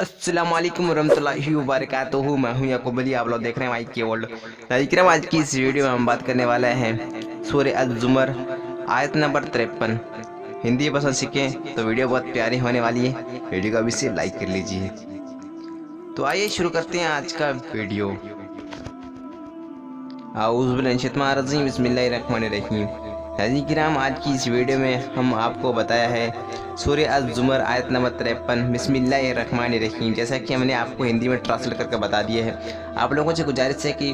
अस्सलाम वालेकुम वरहमतुल्लाहि वबरकातुहू। मैं हूं याकूब अली, आप लोग देख रहे हैं माइक के वर्ल्ड। नाज़रीन, आज की इस वीडियो में हम बात करने वाले हैं सूरह अज़-ज़ुमर आयत नंबर 53। हिंदी पसंद सीखें तो वीडियो बहुत प्यारी होने वाली है। वीडियो को अभी से लाइक कर लीजिए। तो आइए शुरू करते हैं आज का वीडियो। आऊज़ु बिल्लाहि मिनश शैतानिर रजीम, बिस्मिल्लाहिर्रहमानिर्रहीम। नाज़रीन किराम, आज की इस वीडियो में हम आपको बताया है सूरह अज़-ज़ुमर आयत नंबर 53 बिस्मिल्लाहिर्रहमानिर्रहीम। जैसा कि हमने आपको हिंदी में ट्रांसलेट करके बता दिया है, आप लोगों से गुजारिश है कि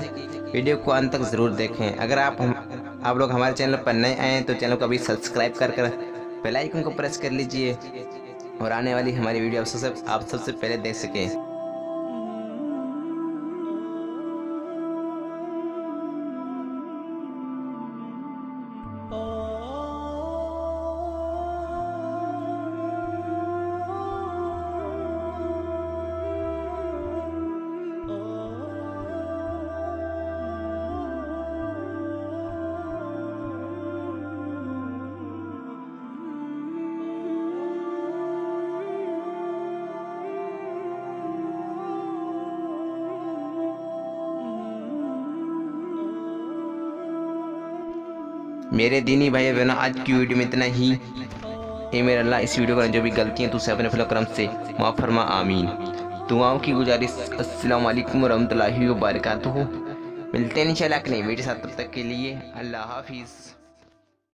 वीडियो को अंत तक ज़रूर देखें। अगर आप लोग हमारे चैनल पर नए आए हैं तो चैनल को अभी सब्सक्राइब कर बेल आइकन को प्रेस कर लीजिए और आने वाली हमारी वीडियो आप सबसे पहले देख सकें। मेरे दीनी भाई बहनों, आज की वीडियो में इतना ही। ए मेरे अल्लाह, इस वीडियो में जो भी गलतियाँ तो उसे अपने फजल करम से माफ़ फरमा, आमीन। दुआओं की गुजारिश। अस्सलाम वालेकुम वरहमतुल्लाहि वबरकातुहू। मिलते हैं इंशाल्लाह एक नई वीडियो साथ, तब तक के लिए अल्लाह हाफिज़।